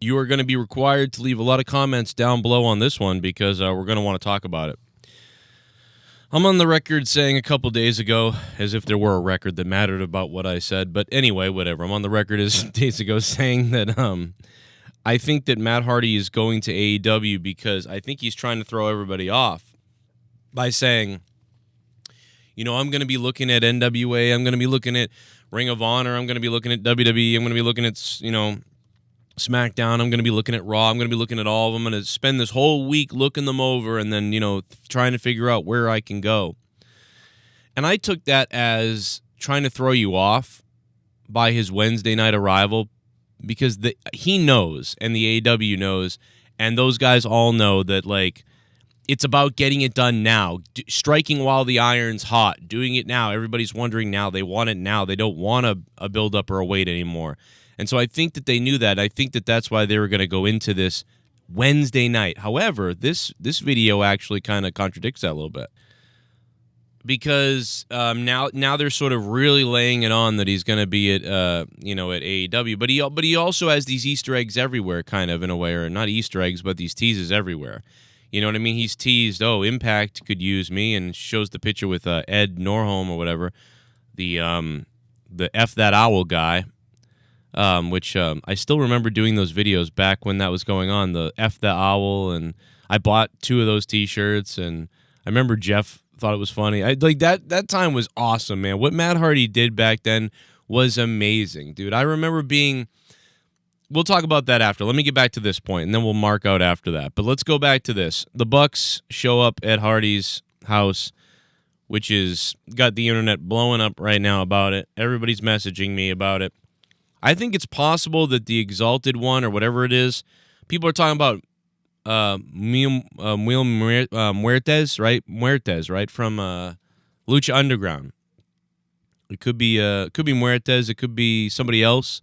you are going to be required to leave a lot of comments down below on this one because we're going to want to talk about it. I'm on the record saying a couple days ago, as if there were a record that mattered about what I said, but anyway, whatever. I'm on the record as days ago saying that I think that Matt Hardy is going to AEW because I think he's trying to throw everybody off by saying, you know, I'm going to be looking at NWA, I'm going to be looking at Ring of Honor, I'm going to be looking at WWE, I'm going to be looking at, you know, SmackDown, I'm going to be looking at Raw, I'm going to be looking at all of them. I'm going to spend this whole week looking them over and then, you know, trying to figure out where I can go. And I took that as trying to throw you off by his Wednesday night arrival because he knows and the AEW knows and those guys all know that, like, it's about getting it done now, striking while the iron's hot, doing it now. Everybody's wondering now. They want it now. They don't want a build-up or a wait anymore. And so I think that they knew that. I think that that's why they were going to go into this Wednesday night. However, this video actually kind of contradicts that a little bit because now they're sort of really laying it on that he's going to be at at AEW. But he also has these Easter eggs everywhere, kind of in a way, or not Easter eggs, but these teases everywhere. You know what I mean? He's teased, Impact could use me, and shows the picture with Ed Norholm or whatever, the F That Owl guy. Which I still remember doing those videos back when that was going on, the F the Owl, and I bought 2 of those T-shirts, and I remember Jeff thought it was funny. That time was awesome, man. What Matt Hardy did back then was amazing, dude. I remember we'll talk about that after. Let me get back to this point, and then we'll mark out after that. But let's go back to this. The Bucks show up at Hardy's house, which is got the internet blowing up right now about it. Everybody's messaging me about it. I think it's possible that the Exalted One or whatever it is, people are talking about Muertes, right? Muertes, right, from Lucha Underground. It could be Muertes. It could be somebody else,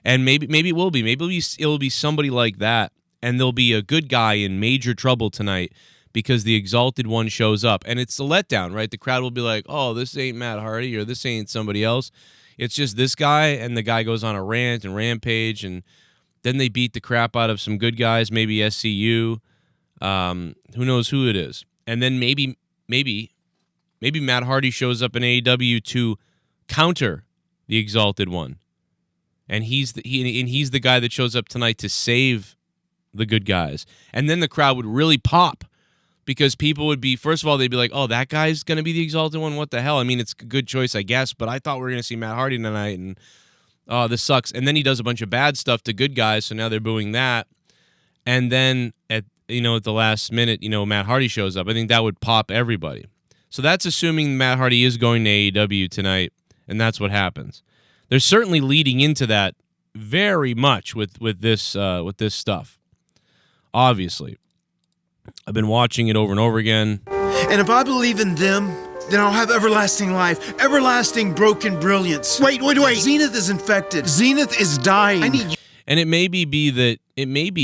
and maybe it will be. Maybe it'll be somebody like that, and there'll be a good guy in major trouble tonight because the Exalted One shows up, and it's a letdown, right? The crowd will be like, "Oh, this ain't Matt Hardy, or this ain't somebody else." It's just this guy, and the guy goes on a rant and rampage, and then they beat the crap out of some good guys, maybe SCU. Who knows who it is? And then maybe Matt Hardy shows up in AEW to counter the Exalted One, and he's the guy that shows up tonight to save the good guys. And then the crowd would really pop. Because people would be, first of all, they'd be like, oh, that guy's going to be the Exalted One? What the hell? I mean, it's a good choice, I guess, but I thought we were going to see Matt Hardy tonight, and oh, this sucks. And then he does a bunch of bad stuff to good guys, so now they're booing that. And then at the last minute, Matt Hardy shows up. I think that would pop everybody. So that's assuming Matt Hardy is going to AEW tonight, and that's what happens. They're certainly leading into that very much with this stuff, obviously. I've been watching it over and over again. And if I believe in them, then I'll have everlasting life, everlasting broken brilliance. Wait. Zenith is infected. Zenith is dying. I need you. And it may be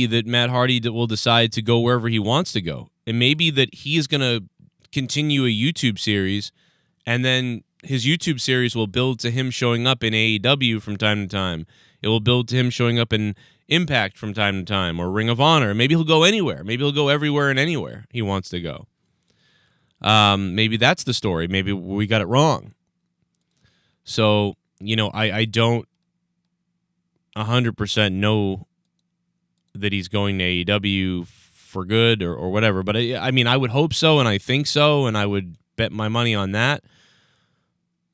that Matt Hardy will decide to go wherever he wants to go. It may be that he is going to continue a YouTube series, and then his YouTube series will build to him showing up in AEW from time to time. It will build to him showing up in Impact from time to time, or Ring of Honor. Maybe he'll go anywhere. Maybe he'll go everywhere and anywhere he wants to go. Maybe that's the story. Maybe we got it wrong. So, I don't 100% know that he's going to AEW for good or whatever. But, I would hope so, and I think so, and I would bet my money on that.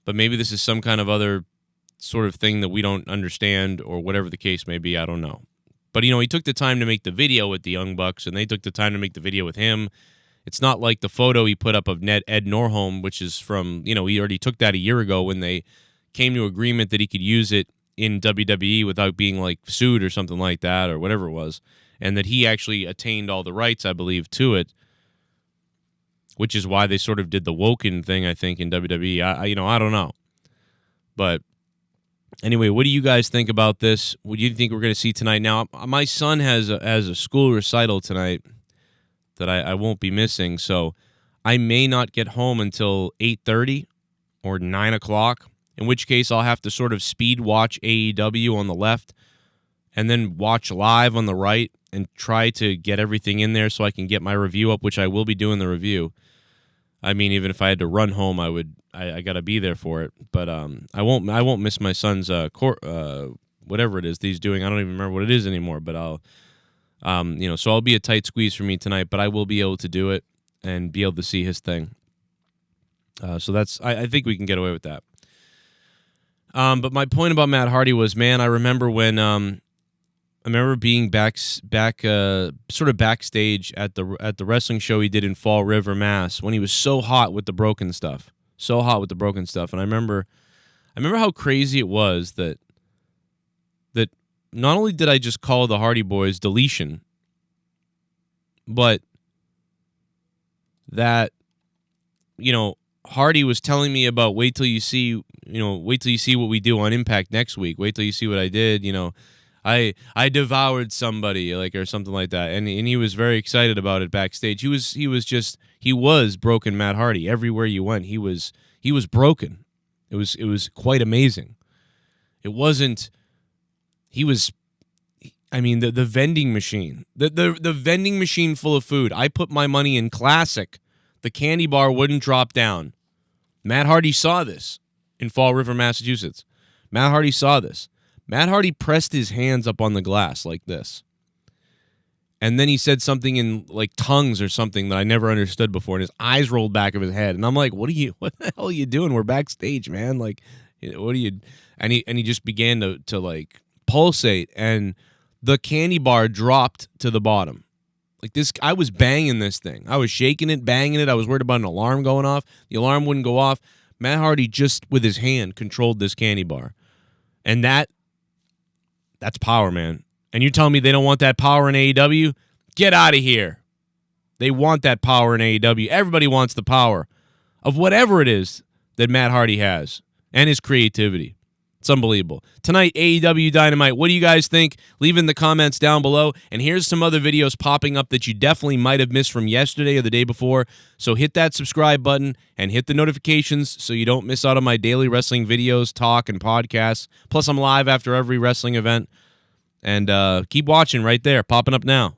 But maybe this is some kind of other sort of thing that we don't understand, or whatever the case may be. I don't know. But, he took the time to make the video with the Young Bucks, and they took the time to make the video with him. It's not like the photo he put up of Ed Norholm, which is from, he already took that a year ago when they came to agreement that he could use it in WWE without being, like, sued or something like that, or whatever it was, and that he actually attained all the rights, I believe, to it, which is why they sort of did the Woken thing, I think, in WWE. I don't know. But anyway, what do you guys think about this? What do you think we're going to see tonight? Now, my son has a school recital tonight that I won't be missing, so I may not get home until 8:30 or 9 o'clock, in which case I'll have to sort of speed watch AEW on the left and then watch live on the right and try to get everything in there so I can get my review up, which I will be doing the review. I mean, even if I had to run home, I got to be there for it. But I won't miss my son's whatever it is that he's doing. I don't even remember what it is anymore. But I'll so I'll be a tight squeeze for me tonight. But I will be able to do it and be able to see his thing. So that's I think we can get away with that. But my point about Matt Hardy was, man, I remember when I remember being back sort of backstage at the wrestling show he did in Fall River, Mass, when he was so hot with the broken stuff. And I remember how crazy it was that not only did I just call the Hardy Boys deletion, but that, Hardy was telling me about wait till you see what we do on Impact next week. Wait till you see what I did. I devoured somebody, or something like that, and he was very excited about it backstage. He was broken Matt Hardy. Everywhere you went, he was broken. It was quite amazing. It wasn't. He was. I mean, the vending machine, the vending machine full of food. I put my money in Classic. The candy bar wouldn't drop down. Matt Hardy saw this in Fall River, Massachusetts. Matt Hardy saw this. Matt Hardy pressed his hands up on the glass like this. And then he said something in tongues or something that I never understood before, and his eyes rolled back of his head. And I'm like, what the hell are you doing? We're backstage, man. What are you? And he just began to pulsate, and the candy bar dropped to the bottom. I was banging this thing. I was shaking it, banging it. I was worried about an alarm going off. The alarm wouldn't go off. Matt Hardy just with his hand controlled this candy bar. And that's power, man. And you're telling me they don't want that power in AEW? Get out of here. They want that power in AEW. Everybody wants the power of whatever it is that Matt Hardy has and his creativity. It's unbelievable. Tonight, AEW Dynamite. What do you guys think? Leave in the comments down below. And here's some other videos popping up that you definitely might have missed from yesterday or the day before. So hit that subscribe button and hit the notifications so you don't miss out on my daily wrestling videos, talk, and podcasts. Plus, I'm live after every wrestling event. And keep watching right there, popping up now.